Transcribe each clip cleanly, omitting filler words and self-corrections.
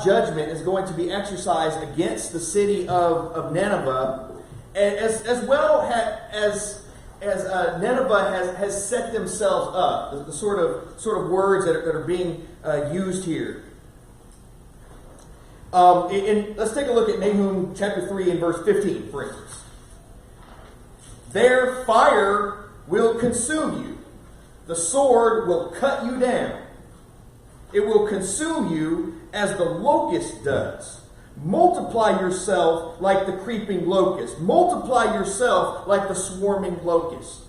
God's judgment is going to be exercised against the city of Nineveh, as well as Nineveh has set themselves up. The sort of words that are being used here. Let's take a look at Nahum chapter 3 and verse 15, for instance. Their fire will consume you. The sword will cut you down. It will consume you as the locust does. Multiply yourself like the creeping locust. Multiply yourself like the swarming locust.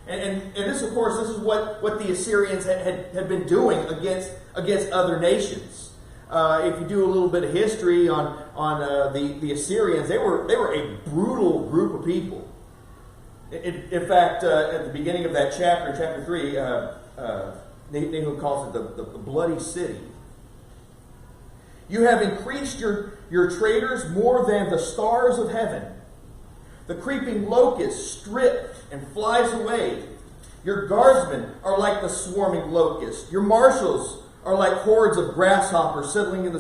And this, of course, this is what the Assyrians had been doing against other nations. If you do a little bit of history on the Assyrians, they were a brutal group of people. In fact, at the beginning of that chapter 3, Nahum calls it the bloody city. You have increased your traders more than the stars of heaven. The creeping locust stripped and flies away. Your guardsmen are like the swarming locust. Your marshals are like hordes of grasshoppers settling in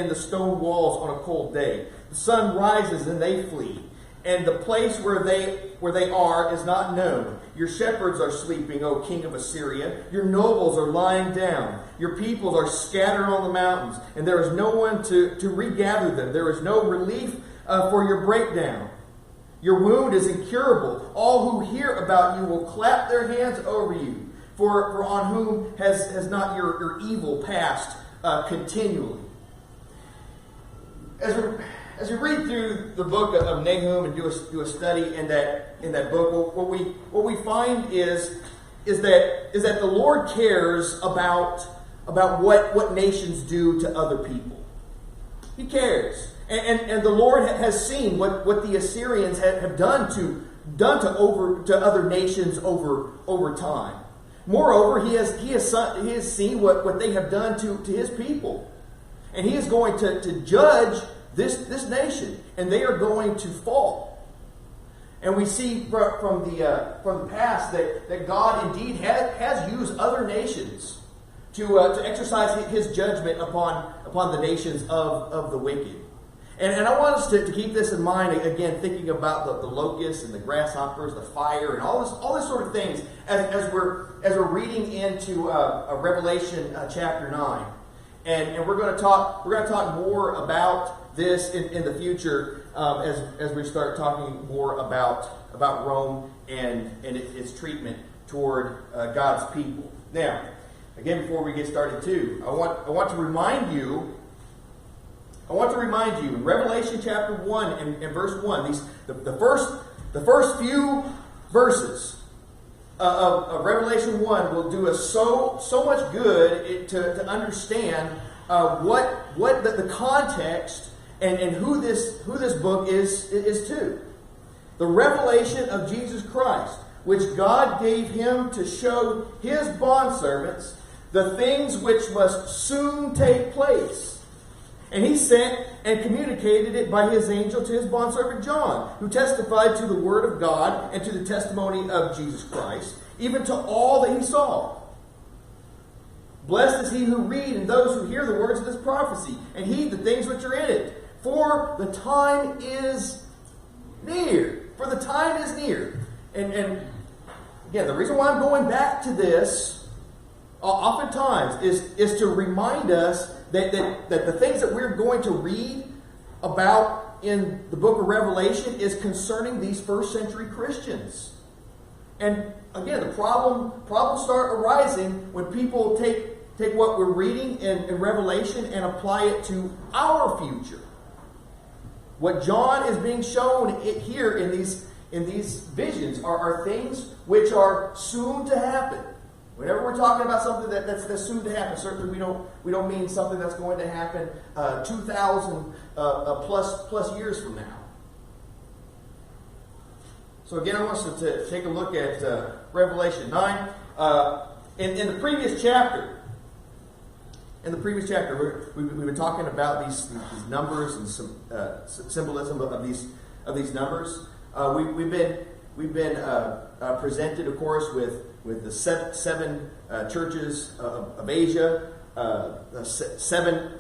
the stone walls on a cold day. The sun rises and they flee, and the place where they are is not known. Your shepherds are sleeping, O king of Assyria. Your nobles are lying down. Your peoples are scattered on the mountains, and there is no one to regather them. There is no relief for your breakdown. Your wound is incurable. All who hear about you will clap their hands over you. For on whom has not your evil passed continually? As we read through the book of Nahum and do a study in that book, what we find is that the Lord cares about what nations do to other people. He cares, and the Lord has seen what the Assyrians have done to other nations over time. Moreover, he has seen what they have done to his people, and he is going to judge this nation, and they are going to fall. And we see from the past that God indeed has used other nations to exercise his judgment upon the nations of the wicked. And I want us to keep this in mind, again, thinking about the locusts and the grasshoppers, the fire, and all this sort of things as we're reading into Revelation chapter 9. And we're going to talk more about this in the future as we start talking more about Rome and its treatment toward God's people. Now, again, before we get started too, I want to remind you in Revelation chapter 1 and verse 1, the first few verses of Revelation 1 will do us so much good to understand what the context and who this book is to. The revelation of Jesus Christ, which God gave him to show his bondservants the things which must soon take place. And he sent and communicated it by his angel to his bondservant John, who testified to the word of God and to the testimony of Jesus Christ, even to all that he saw. Blessed is he who read and those who hear the words of this prophecy, and heed the things which are in it. For the time is near. For the time is near. And again, the reason why I'm going back to this oftentimes is to remind us that the things that we're going to read about in the book of Revelation is concerning these first century Christians. And again, the problems start arising when people take what we're reading in Revelation and apply it to our future. What John is being shown here in these visions are things which are soon to happen. Whenever we're talking about something that's soon to happen, certainly we don't mean something that's going to happen 2,000 plus years from now. So again, I want us to take a look at Revelation 9. In the previous chapter, we've been talking about these numbers and some symbolism of these numbers. We've been presented, of course, with the seven churches of Asia, seven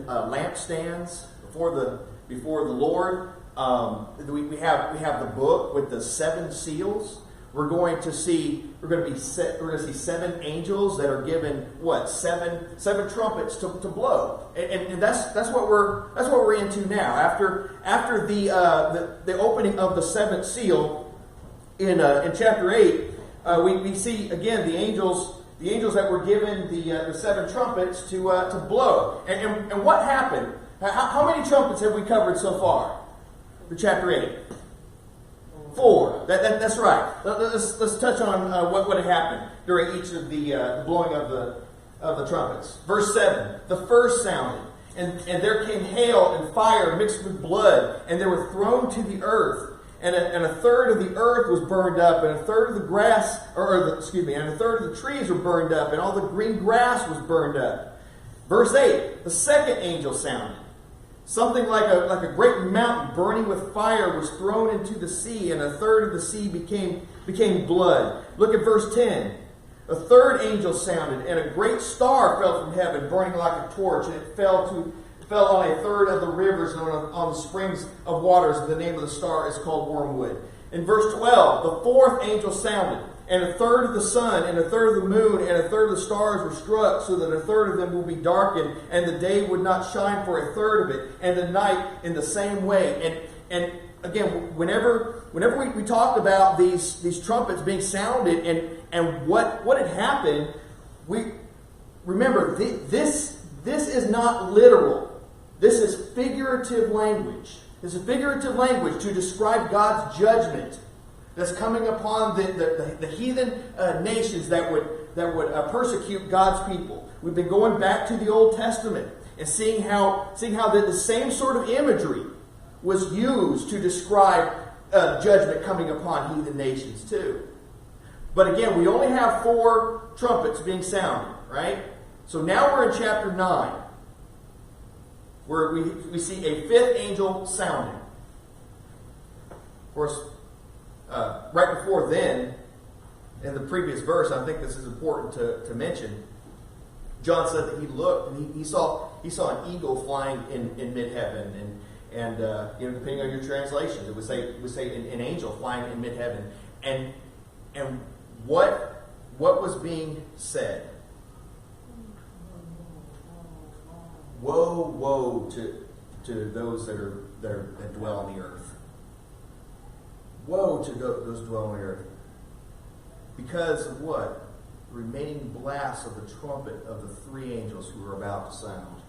lampstands before the Lord. We have the book with the 7 seals. We're going to see seven angels that are given seven trumpets to blow, and that's what we're into now. After the opening of the 7th seal in chapter 8, we see again the angels that were given the 7 trumpets to blow. And what happened? How many trumpets have we covered so far for chapter 8? 4. That's right. Let's touch on what had happened during each of the blowing of the trumpets. Verse 7. The first sounded, and there came hail and fire mixed with blood, and they were thrown to the earth. And a third of the earth was burned up, and a third of the grass, and a third of the trees were burned up, and all the green grass was burned up. Verse 8. The second angel sounded. Something like a great mountain burning with fire was thrown into the sea, and a third of the sea became blood. Look at verse 10. A third angel sounded, and a great star fell from heaven, burning like a torch, and it fell on a third of the rivers and on the springs of waters. The name of the star is called Wormwood. In verse 12, the fourth angel sounded, and a third of the sun, and a third of the moon, and a third of the stars were struck, so that a third of them will be darkened, and the day would not shine for a third of it, and the night in the same way. And again, whenever we talk about these trumpets being sounded and what had happened, we remember this is not literal. This is figurative language. This is figurative language to describe God's judgment that's coming upon the heathen nations that would persecute God's people. We've been going back to the Old Testament and seeing how the same sort of imagery was used to describe judgment coming upon heathen nations too. But again, we only have 4 trumpets being sounded, right? So now we're in chapter 9, where we see a 5th angel sounding. Of course, right before then, in the previous verse, I think this is important to mention, John said that he looked and he saw an eagle flying in mid-heaven, and depending on your translations, it would say an angel flying in mid-heaven, and what was being said? Woe to those that dwell on the earth. Woe to those who dwell on the earth. Because of what? The remaining blast of the trumpet of the 3 angels who are about to sound.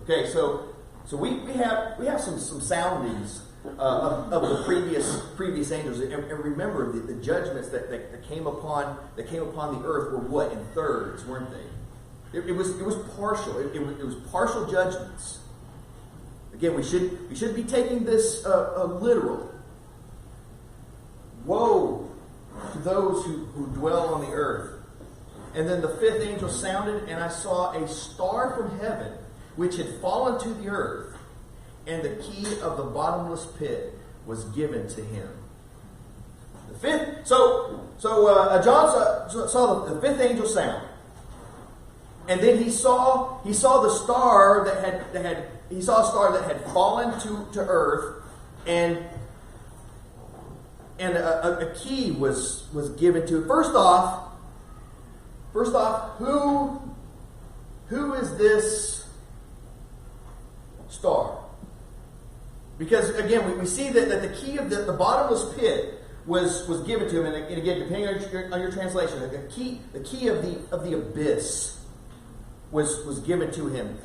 Okay, so we have some soundings of the previous angels, and remember the judgments that came upon the earth were what? In thirds, weren't they? It was partial. It was partial judgments. Again, we should be taking this literal. Woe to those who dwell on the earth. And then the 5th angel sounded, and I saw a star from heaven, which had fallen to the earth, and the key of the bottomless pit was given to him. The 5th. So John saw the 5th angel sound, and then he saw the star that had fallen to earth, and a key was given to it. First off, who is this star? Because again, we see that the key of the bottomless pit was given to him, and again, depending on your translation, the key of the abyss was given to him.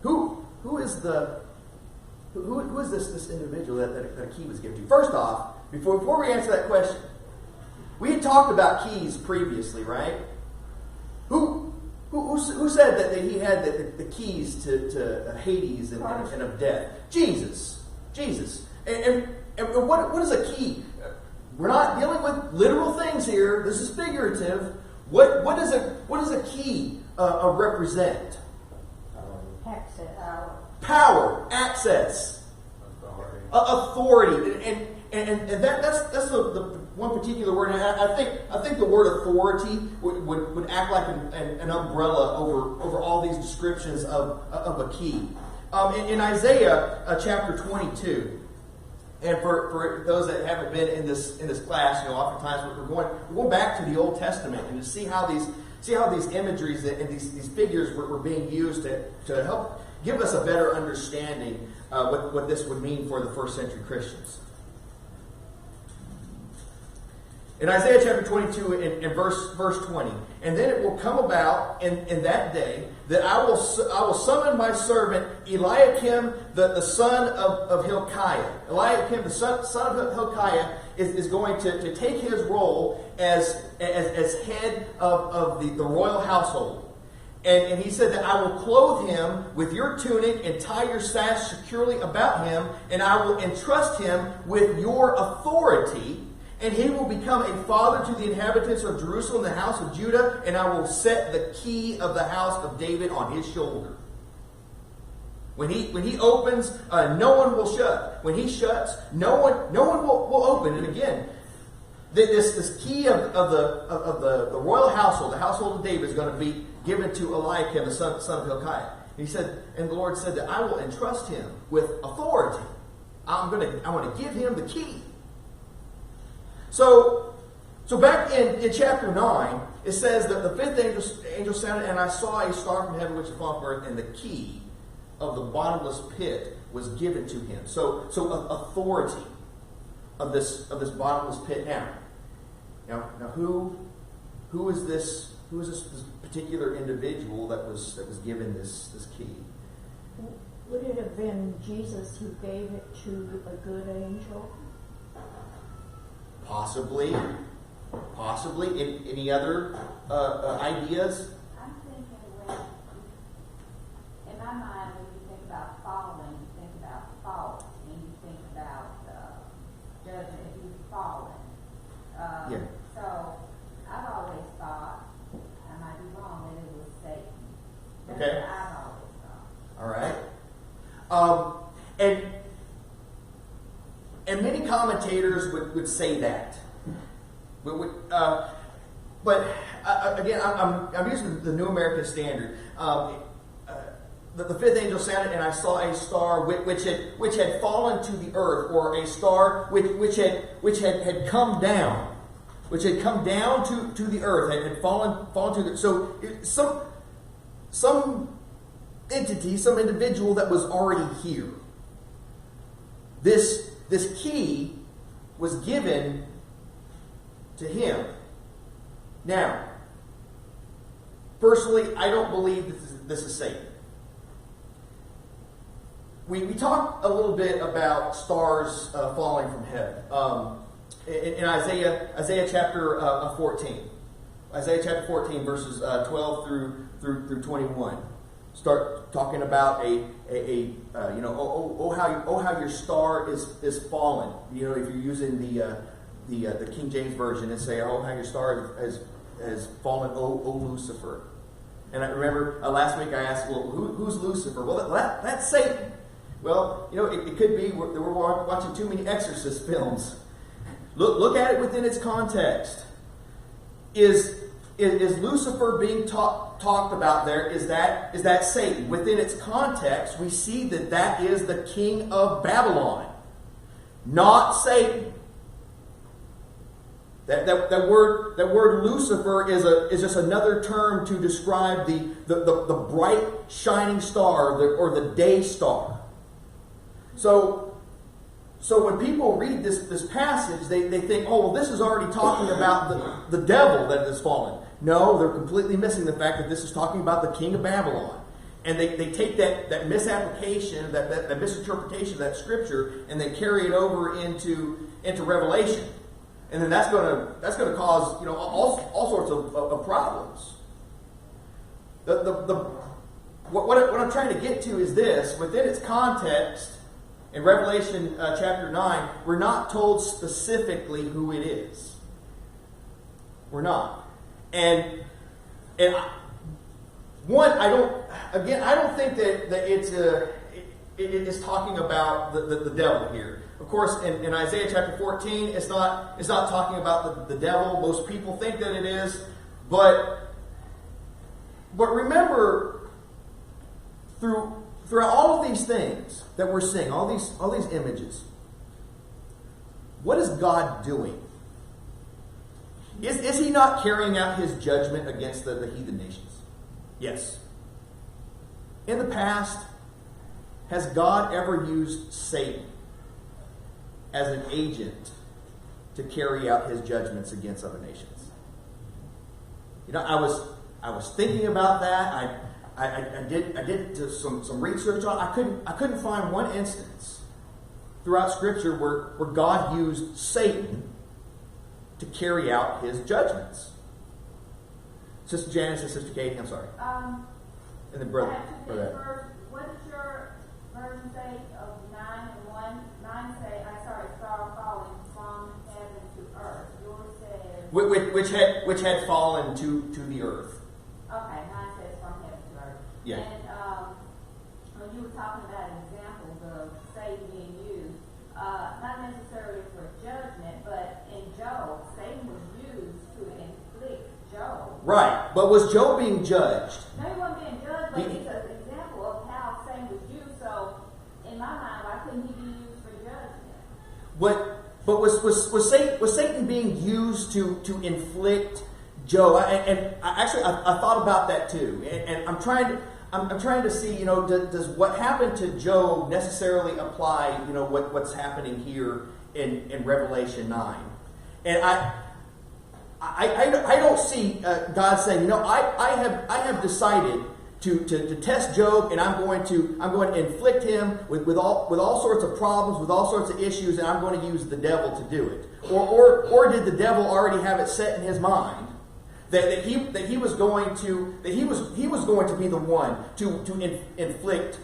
Who is this individual that a key was given to? First off, before we answer that question, we had talked about keys previously, right? Who said that he had the keys to Hades and of death? Jesus. And what is a key? We're not dealing with literal things here. This is figurative. What does a key represent? Power, access, authority, and that's one particular word, and I think the word authority would act like an umbrella over all these descriptions of a key. In Isaiah chapter 22, and for those that haven't been in this class, oftentimes we're going back to the Old Testament and to see how these imageries and these figures were being used to help give us a better understanding what this would mean for the first century Christians. In Isaiah chapter 22, in verse 20, and then it will come about in that day that I will summon my servant Eliakim, the son of Hilkiah. Eliakim, the son of Hilkiah, is going to take his role as head of the royal household. And he said that I will clothe him with your tunic and tie your sash securely about him, and I will entrust him with your authority. And he will become a father to the inhabitants of Jerusalem, the house of Judah, and I will set the key of the house of David on his shoulder. When he opens, no one will shut. When he shuts, no one will open. And again, this key of the royal household, the household of David, is going to be given to Eliakim, the son of Hilkiah. And he said, and the Lord said that I will entrust him with authority. I want to give him the key. So back in chapter 9, it says that the fifth angel sounded, and I saw a star from heaven which had fallen from earth, and the key of the bottomless pit was given to him. So authority of this bottomless pit. Now who is this particular individual that was given this key? Would it have been Jesus who gave it to a good angel? Possibly. Any other ideas? I'm thinking in my mind, when you think about falling, you think about fault, and you think about judgment, who's fallen. Yeah. So I've always thought, I might be wrong, that it was Satan. That's Okay. what I've always thought. All right. And many commentators would say that. But again, I'm using the New American Standard. The fifth angel sounded, and I saw a star which had fallen to the earth, or a star which had come down, to the earth, had fallen to the. So some entity, some individual that was already here. This key was given to him. Now, personally, I don't believe this is Satan. We talked a little bit about stars falling from heaven in Isaiah chapter 14. Isaiah chapter 14, verses 12 through 21. Start talking about how your star is fallen. If you're using the King James version, and say, how your star has fallen, O Lucifer. And I remember last week I asked, well, who's Lucifer? Well, that's Satan. Well, it could be that we're watching too many Exorcist films. Look at it within its context. Is Lucifer being talked about there? Is that Satan? Within its context, we see that is the king of Babylon, not Satan. That word Lucifer is just another term to describe the bright shining star or the day star. So when people read this passage, they think, oh, well, this is already talking about the devil that has fallen. No, they're completely missing the fact that this is talking about the king of Babylon. And they take that misapplication, that misinterpretation of that scripture, and they carry it over into Revelation. And then that's going to cause all sorts of problems. What I'm trying to get to is this: within its context, in Revelation chapter 9, we're not told specifically who it is. We're not. And I don't think that it's it is talking about the devil here. Of course, in Isaiah chapter 14, it's not talking about the devil. Most people think that it is, but remember, throughout all of these things that we're seeing, all these images, what is God doing? Is he not carrying out his judgment against the heathen nations? Yes. In the past, has God ever used Satan as an agent to carry out his judgments against other nations? You know, I was thinking about that. I did some research on it. I couldn't find one instance throughout Scripture where God used Satan to carry out his judgments. Sister Janice and Sister Katie, I'm sorry. And then brother. What does your version say of 9 and 1? 9 say, I saw a star falling from heaven to earth. Yours says... Which had fallen to the earth. Okay, 9 says from heaven to earth. Yeah. And when you were talking about examples of Satan being used, not necessarily for judgment, but in Job, Satan was used to inflict Job. Right, but was Job being judged? No, he wasn't being judged, but it's an example of how Satan was used. So, in my mind, why couldn't he be used for judgment? But was Satan being used to inflict Job? And I thought about that too, and I'm trying to see, does what happened to Job necessarily apply, what's happening here in Revelation 9? And I don't see God saying, I have decided to test Job, and I'm going to inflict him with all sorts of problems, with all sorts of issues, and I'm going to use the devil to do it. Or did the devil already have it set in his mind that he was going to be the one to inflict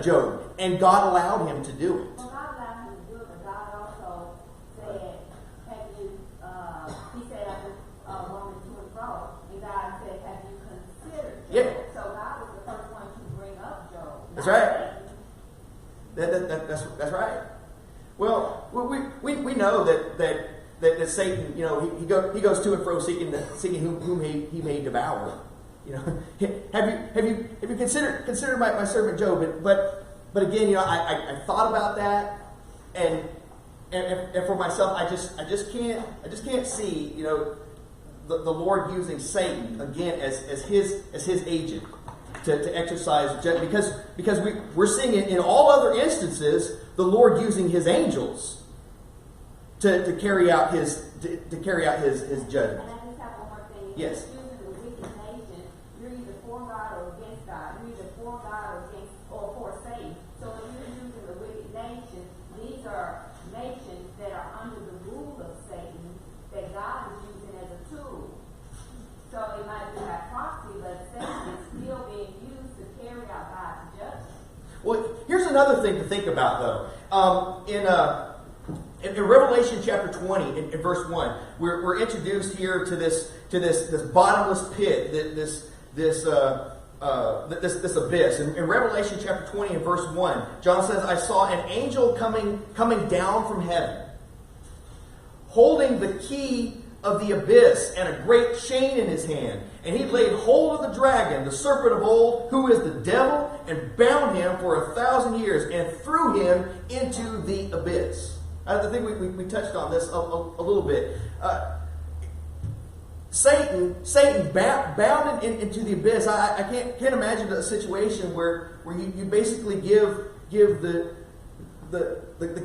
Job, and God allowed him to do it? Well, God allowed him to do it, but God also said, have you, he said after Romans 2 and 4, and God said, have you considered Job? Yeah. So God was the first one to bring up Job. That's right. That's right. Well, we know that Satan, he goes to and fro seeking whom he may devour. Have you considered my servant Job? But again, I thought about that, and for myself, I just can't see the Lord using Satan again as his agent to exercise judgment, because we're seeing it in all other instances, the Lord using his angels to carry out his judgment. And I just have one more thing. Yes. If you're using the wicked nation, you're either for God or against God. You're either for God or for Satan. So if you're using the wicked nation, these are nations that are under the rule of Satan that God is using as a tool. So it might be by proxy, but Satan is still being used to carry out God's judgment. Well, here's another thing to think about, though. In Revelation chapter 20, in verse 1, we're introduced here to this bottomless pit, this abyss. In Revelation chapter 20, in verse 1, John says, I saw an angel coming down from heaven, holding the key of the abyss and a great chain in his hand. And he laid hold of the dragon, the serpent of old, who is the devil, and bound him for 1,000 years, and threw him into the abyss. I think we touched on this a little bit. Satan bound into the abyss. I can't imagine a situation where you basically give the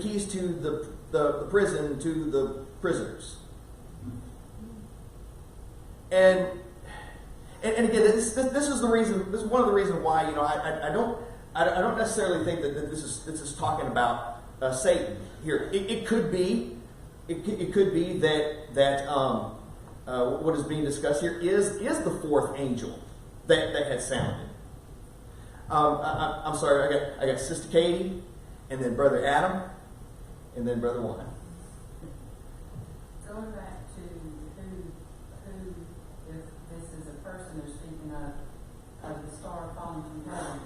keys to the prison to the prisoners. And again, this is the reason. This is one of the reasons why I don't necessarily think that this is talking about Satan here. It could be that what is being discussed here is the fourth angel that had sounded. I'm sorry. I got Sister Katie, and then Brother Adam, and then Brother Juan. Going back to who, if this is a person they're speaking of the star falling from heaven,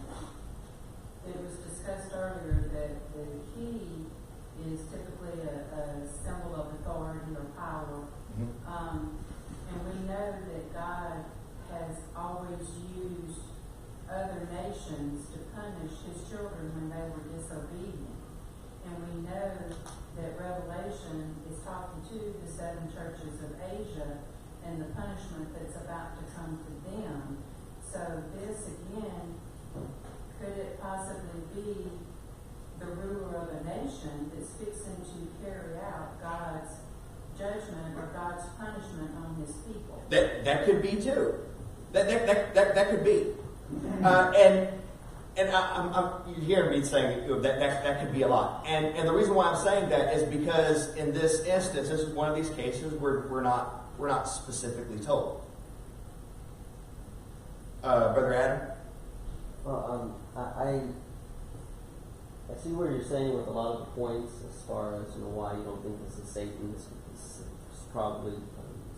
it was discussed children when they were disobedient. And we know that Revelation is talking to the 7 churches of Asia and the punishment that's about to come to them. So this again, could it possibly be the ruler of a nation that's fixing to carry out God's judgment or God's punishment on his people? That could be too. That could be. And you hear me saying that could be a lot. And the reason why I'm saying that is because in this instance, this is one of these cases where we're not specifically told. Brother Adam? Well, I see what you're saying with a lot of the points as far as why you don't think this is Satan. This is probably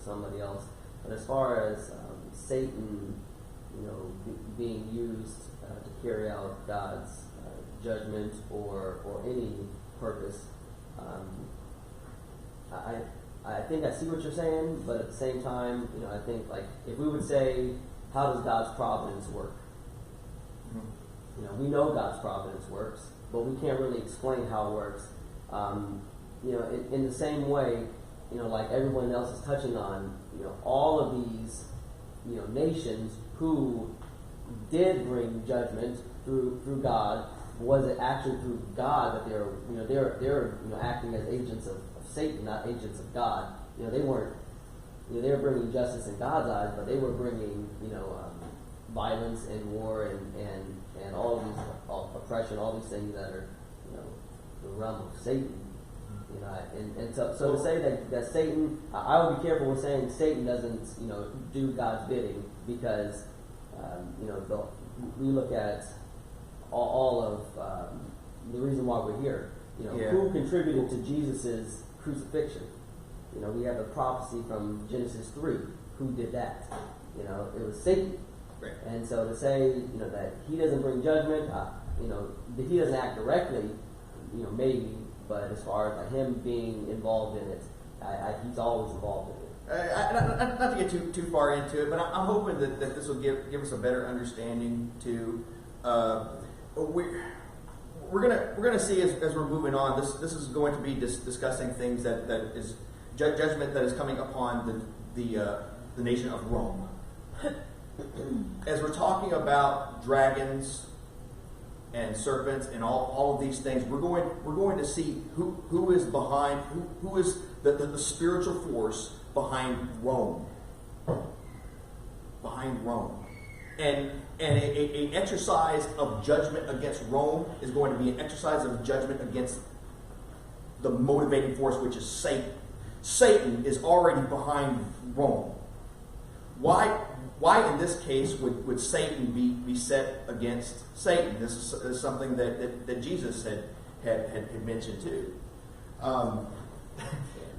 somebody else. But as far as Satan, being used to carry out God's judgment or any purpose, I think I see what you're saying. But at the same time, I think if we would say, how does God's providence work? We know God's providence works, but we can't really explain how it works. In the same way, like everyone else is touching on, all of these, nations who did bring judgment through God, was it actually through God that they're acting as agents of Satan, not agents of God? They weren't. They were bringing justice in God's eyes, but they were bringing, violence and war and all of these oppression, all these things that are, the realm of Satan. And so to say that Satan, I would be careful with saying Satan doesn't, do God's bidding, because, we look at all of the reason why we're here. Who contributed to Jesus' crucifixion? We have a prophecy from Genesis 3. Who did that? It was Satan. Right. And so to say, that he doesn't bring judgment, that he doesn't act directly, maybe, but as far as him being involved in it, he's always involved in it. Not to get too far into it, but I'm hoping that this will give us a better understanding too. We're gonna see as we're moving on. This is going to be discussing things that is judgment that is coming upon the nation of Rome. As we're talking about dragons and serpents and all of these things, we're going to see who is behind, who is the spiritual force behind Rome. Behind Rome. And an exercise of judgment against Rome is going to be an exercise of judgment against the motivating force, which is Satan. Satan is already behind Rome. Why in this case would Satan be set against Satan? This is something that Jesus had mentioned too.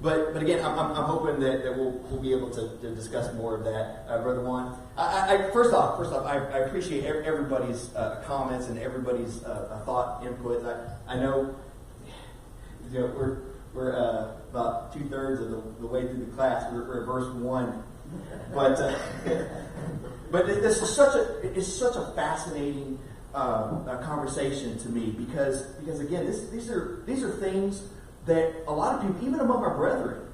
But again, I'm hoping that we'll be able to discuss more of that, Brother Juan. First off, I appreciate everybody's comments and everybody's thought input. I know, we're about 2/3 of the way through the class. We're at verse 1, but this is such a fascinating conversation to me because again, these are things that a lot of people, even among our brethren,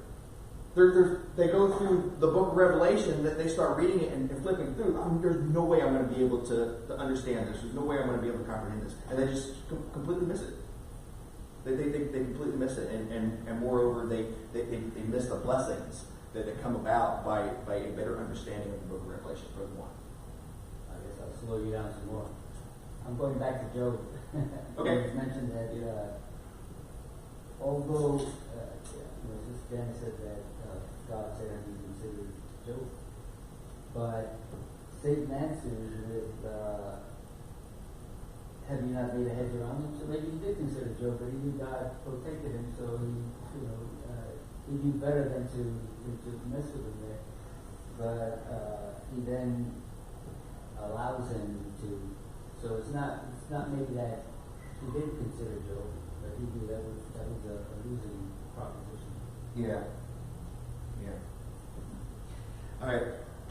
they go through the book of Revelation, that they start reading it and flipping through. There's no way I'm going to be able to understand this. There's no way I'm going to be able to comprehend this, and they just completely miss it. They completely miss it, and moreover, they miss the blessings that come about by a better understanding of the book of Revelation. Brother Juan. I guess I'll slow you down some more. I'm going back to Job. Okay. It was mentioned that although Sister Janice said that God said he considered Job, but Satan answers with, "Have you not made a hedge around him?" So maybe he did consider Job, but he knew God protected him, so he knew better than to mess with him there. But he then allows him to. So it's not maybe that he did consider Job, but he knew that was a losing proposition. Yeah. All right.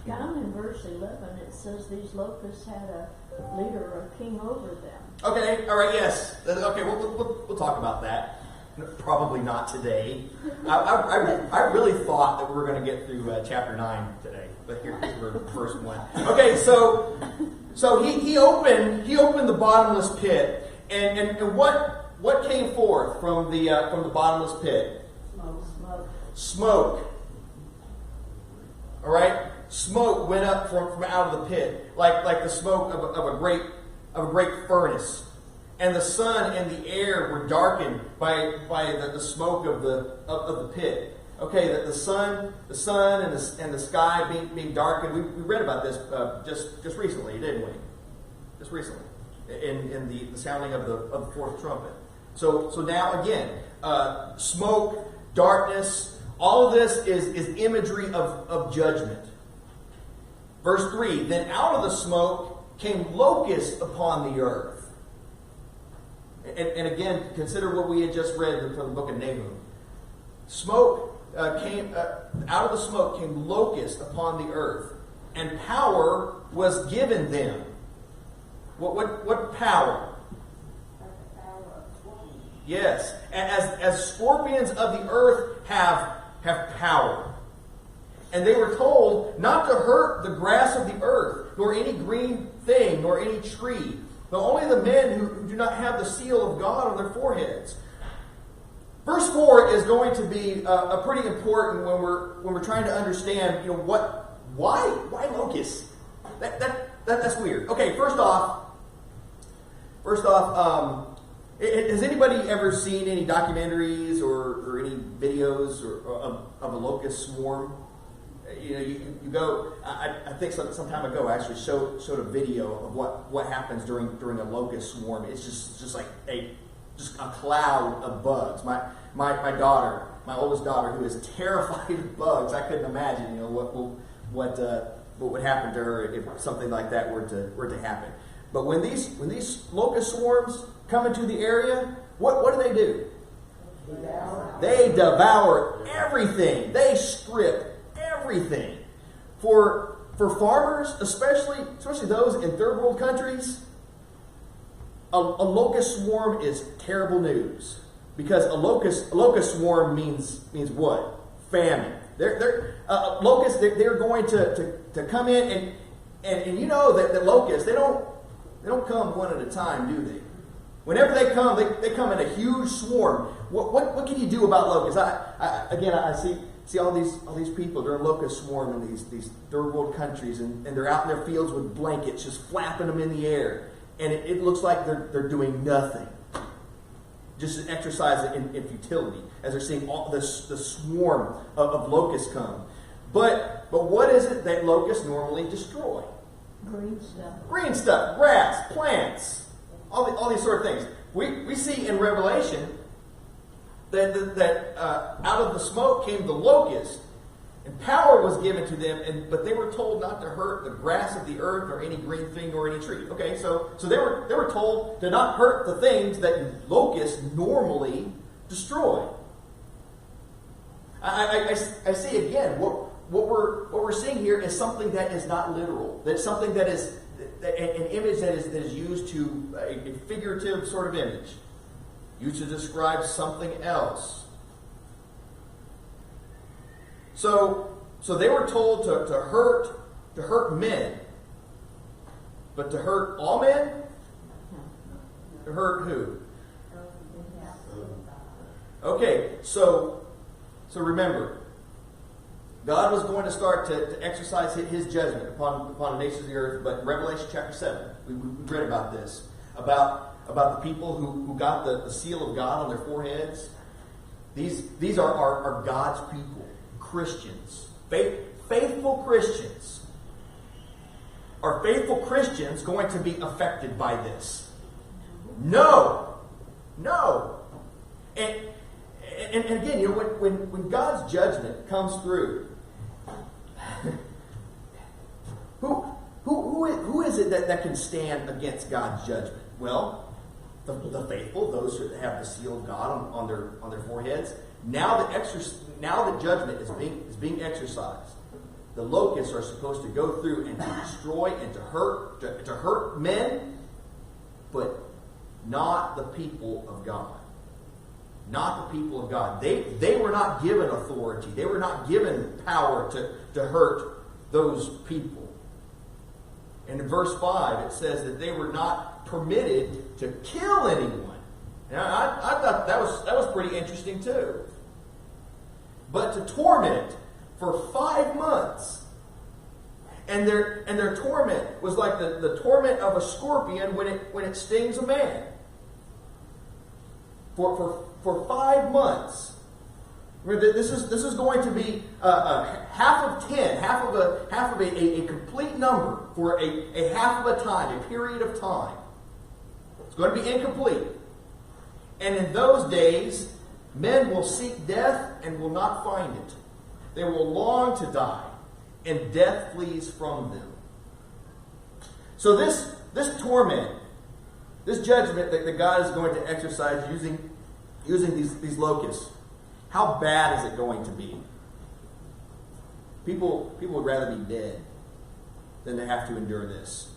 Down in verse 11, it says these locusts had a leader or a king over them. Okay, all right, yes. Okay, we'll talk about that. Probably not today. I really thought that we were going to get through chapter 9 today, but here's the first one. Okay, so he opened the bottomless pit, and what came forth from the bottomless pit? Smoke. All right, smoke went up from out of the pit, like the smoke of a great furnace. And the sun and the air were darkened by the smoke of the pit. Okay, that the sun and the sky being darkened. We read about this just recently, didn't we? Just recently, in the sounding of the fourth trumpet. So now again, smoke, darkness, all of this is imagery of judgment. Verse 3: Then out of the smoke came locusts upon the earth. And again, consider what we had just read from the book of Nahum. Smoke came out of the smoke came locusts upon the earth, and power was given them. What power? The power of scorpions. Yes, as scorpions of the earth have power. And they were told not to hurt the grass of the earth, nor any green thing, nor any tree, but only the men who do not have the seal of God on their foreheads. Verse 4 is going to be a pretty important when we're trying to understand, why locusts? That's weird. Okay, first off, has anybody ever seen any documentaries or any videos of a locust swarm? You go. I think some time ago I actually showed a video of what happens during a locust swarm. It's just like a cloud of bugs. My daughter, my oldest daughter, who is terrified of bugs, I couldn't imagine what would happen to her if something like that were to happen. But when these locust swarms come into the area, what do? They devour everything. They strip everything. For farmers, especially those in third world countries, a locust swarm is terrible news, because a locust swarm means what? Famine. Locusts. They're going to come in and you know that the locusts they don't come one at a time, do they? Whenever they come in a huge swarm. What can you do about locusts? I see all these people during locust swarm in these third world countries, and they're out in their fields with blankets just flapping them in the air, and it looks like they're doing nothing, just an exercise in futility as they're seeing all the swarm of locusts come. But what is it that locusts normally destroy? Green stuff, grass, plants, all these sort of things. We see in Revelation that out of the smoke came the locust, and power was given to them, but they were told not to hurt the grass of the earth or any green thing or any tree. Okay, so they were told to not hurt the things that locusts normally destroy. I see again what we're seeing here is something that is not literal. That's something that is an image that is used to a figurative sort of image, used to describe something else. So they were told to hurt men, but to hurt all men? To hurt who? Okay, so remember, God was going to start to exercise His judgment upon the nations of the earth. But in Revelation chapter 7, we read about this, about the people who got the seal of God on their foreheads. These are God's people, Christians, faithful Christians. Are faithful Christians going to be affected by this? No. And again, when God's judgment comes through, who is it that can stand against God's judgment? Well, the faithful, those who have the seal of God on their foreheads. Now the judgment is being exercised. the locusts are supposed to go through and to destroy and to hurt men, but not the people of God. Not the people of God. They were not given authority. They were not given power to hurt those people. And in verse 5, it says that they were not permitted to kill anyone. Now, I thought that was pretty interesting too. But to torment for 5 months. And their torment was like the torment of a scorpion when it stings a man. For 5 months. This is going to be half of 10, half of a complete number for a half of a time, a period of time. It's going to be incomplete. And in those days, men will seek death and will not find it. They will long to die, and death flees from them. So this torment, this judgment that God is going to exercise using these locusts, how bad is it going to be? People would rather be dead than to have to endure this.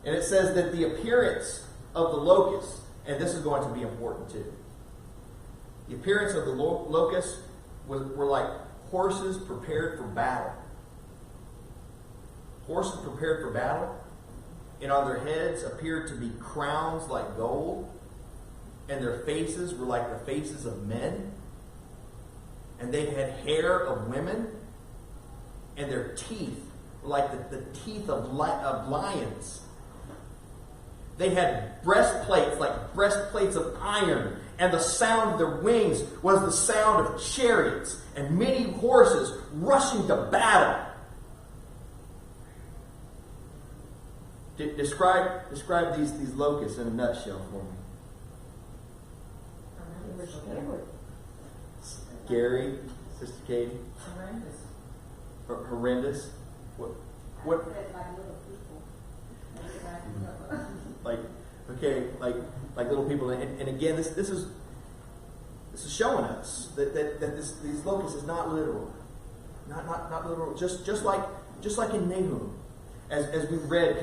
And it says that the appearance of the locusts, and this is going to be important too. The appearance of the locusts were like horses prepared for battle. Horses prepared for battle, and on their heads appeared to be crowns like gold, and their faces were like the faces of men, and they had hair of women, and their teeth were like the teeth of lions. They had breastplates like breastplates of iron, and the sound of their wings was the sound of chariots and many horses rushing to battle. Describe these locusts in a nutshell for me. They were scary. Scary, Sister Katie. Horrendous. Horrendous. What? Like little people. Like little people. And again, this is showing us that these locusts is not literal, not literal. Just like in Nahum, as we read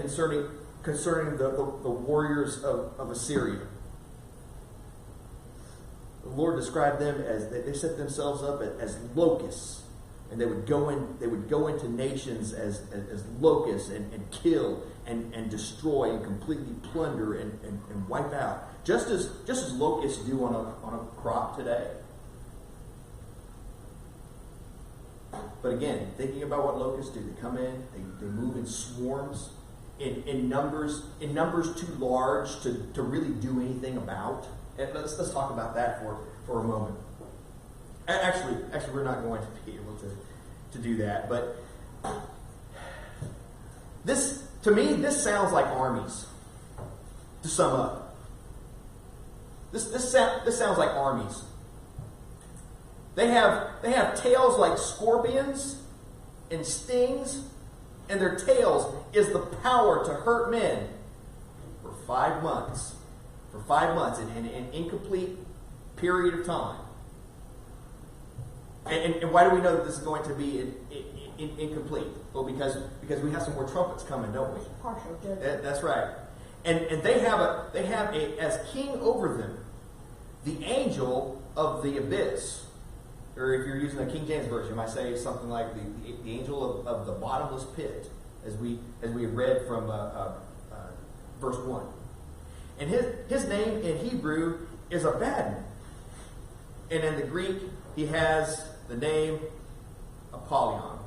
concerning the warriors of Assyria. The Lord described them as they set themselves up as locusts, and they would go into nations as locusts and kill and destroy and completely plunder and wipe out, just as locusts do on a crop today. But again, thinking about what locusts do, they come in, they move in swarms, in numbers too large to really do anything about. And let's talk about that for a moment. Actually, we're not going to be able to do that. But to me, this sounds like armies. To sum up, this sounds like armies. They have tails like scorpions and stings, and their tails is the power to hurt men for 5 months. For 5 months, in an incomplete period of time. And why do we know that this is going to be incomplete? Well, because we have some more trumpets coming, don't we? Partial judgment. That's right. And they have a as king over them, the angel of the abyss. Or if you're using a King James version, you might say something like the angel of the bottomless pit, as we read from verse 1. And his name in Hebrew is Abaddon. And in the Greek, he has the name Apollyon.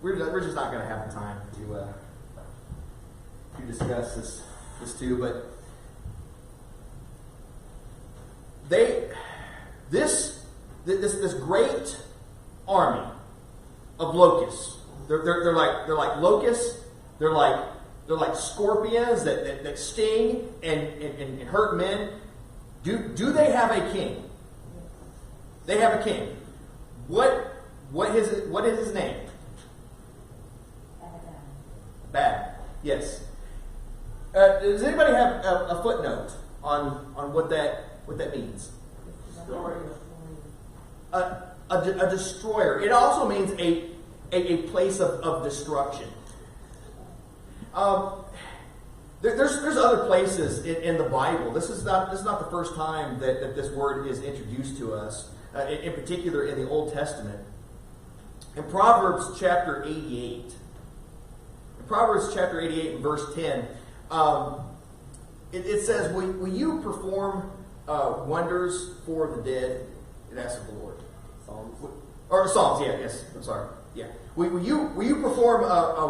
We're just not going to have the time to discuss this too, but this great army of locusts. They're like locusts. They're like scorpions that sting and hurt men. Do they have a king? They have a king. What is his name? Bad. Yes. Does anybody have a footnote on what that means? a destroyer. It also means a place of destruction. There's other places in the Bible. This is not the first time that this word is introduced to us, in particular in the Old Testament. In Proverbs chapter 88, and verse 10, it says, will you perform wonders for the dead? It asks of the Lord. Psalms, yes, I'm sorry. Yeah. Will you perform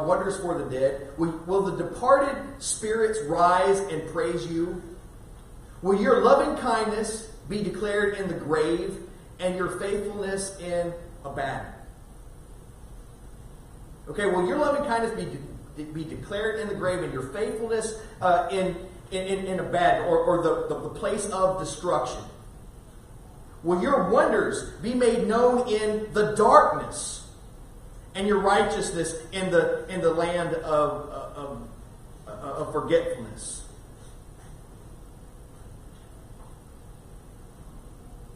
wonders for the dead? Will the departed spirits rise and praise you? Will your loving kindness be declared in the grave and your faithfulness in Abaddon? Okay, will your loving kindness be declared in the grave and your faithfulness in Abaddon, or the place of destruction? Will your wonders be made known in the darkness, and your righteousness in the land of forgetfulness?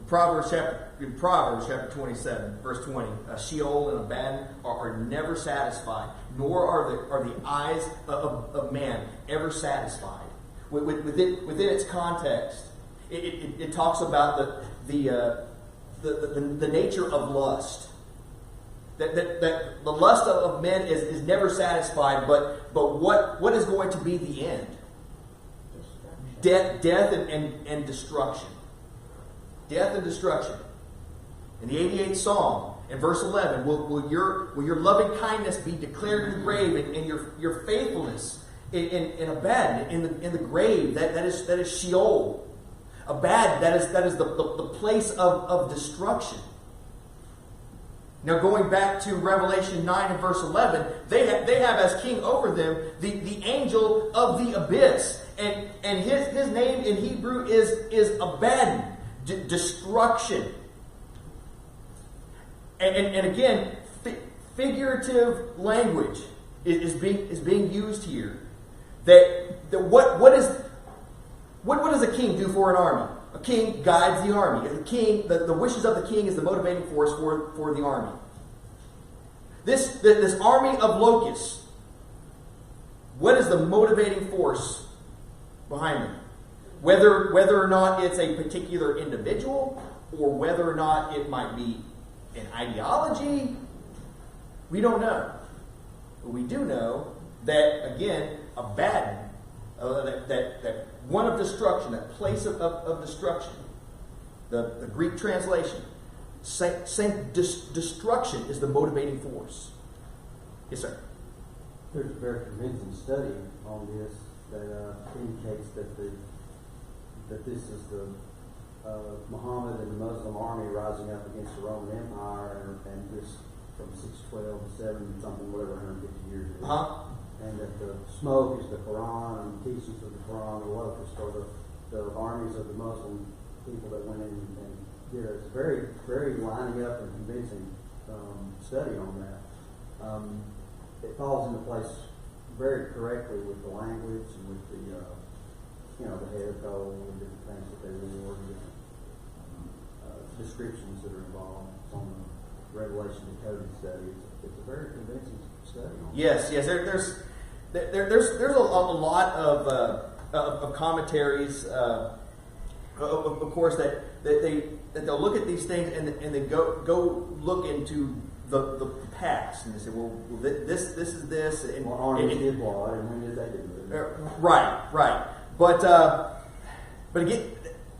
Proverbs chapter 27, verse 20, Sheol and Abaddon are never satisfied, nor are the eyes of man ever satisfied. Within its context, it talks about the nature of lust. That the lust of men is never satisfied, but what is going to be the end? Death and destruction. Death and destruction. In the 88th Psalm, in verse 11, will your loving kindness be declared in the grave, and your faithfulness in Abaddon, in the grave? That is Sheol. Abaddon, that is the place of destruction. Now, going back to Revelation 9 and verse 11, they have as king over them the angel of the abyss, and his name in Hebrew is Abaddon, destruction. And again, figurative language is being used here. What does a king do for an army? A king guides the army. The king, the wishes of the king is the motivating force for the army. This army of locusts, what is the motivating force behind them? Whether or not it's a particular individual, or whether or not it might be an ideology, we don't know. But we do know that, again, Abaddon, that one of destruction, that place of destruction, the Greek translation, destruction is the motivating force. Yes, sir. There's a very convincing study on this that indicates that this is the Muhammad and the Muslim army rising up against the Roman Empire, and this from 612 to 7 something, whatever, 150 years ago. Uh-huh. And that the smoke is the Quran, and the teachings of the Quran, the locusts are the armies of the Muslim people that went in and did it. It's very, very lining up and convincing study on that. It falls into place very correctly with the language and with the the head of gold and different things that they wore, and different descriptions that are involved. It's on the Revelation Decoded study. It's a very convincing study on that. Yes. There's a lot of commentaries, of course, that they'll look at these things and they go look into the past, and they say, well, this is this, and Well, armies did what, and when did they do it? right. But again,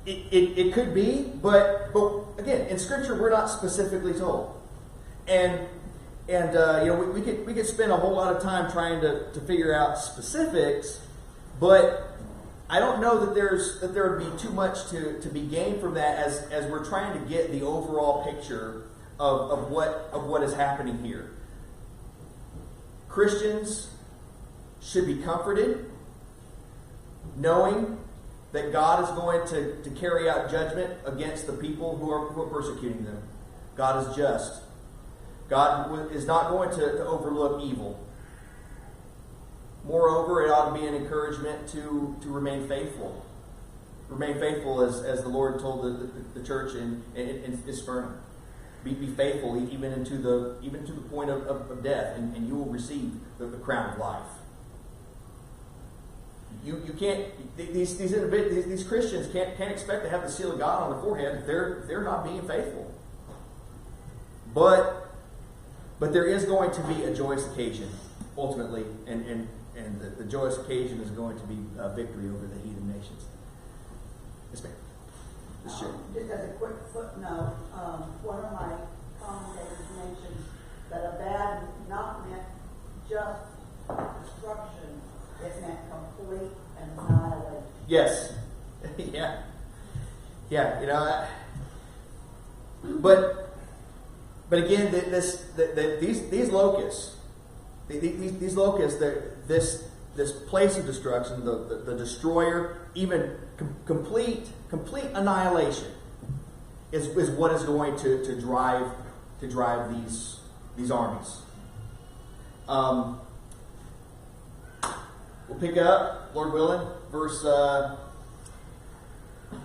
it could be, but again, in Scripture we're not specifically told, and we could spend a whole lot of time trying to figure out specifics, but I don't know that there would be too much to be gained from that as we're trying to get the overall picture of what is happening here. Christians should be comforted, knowing that God is going to carry out judgment against the people who are persecuting them. God is just. God is not going to overlook evil. Moreover, it ought to be an encouragement to remain faithful. Remain faithful as the Lord told the church in Smyrna. Be faithful even to the point of death, and you will receive the crown of life. You can't, these Christians can't expect to have the seal of God on their forehead if they're not being faithful. But there is going to be a joyous occasion ultimately, and the joyous occasion is going to be victory over the heathen nations. Yes, ma'am. Just as a quick footnote, one of my commentators mentioned that Abaddon not meant just destruction, it meant complete annihilation. Yes. Yeah. But again, these locusts, this place of destruction, the destroyer, even complete annihilation, is what is going to drive these armies. We'll pick up, Lord willing, verse.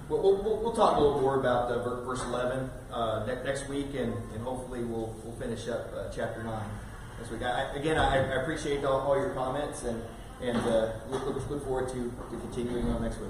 We'll talk a little more about verse 11 next week, and hopefully we'll finish up chapter 9 this week. I appreciate all your comments, and look forward to continuing on next week.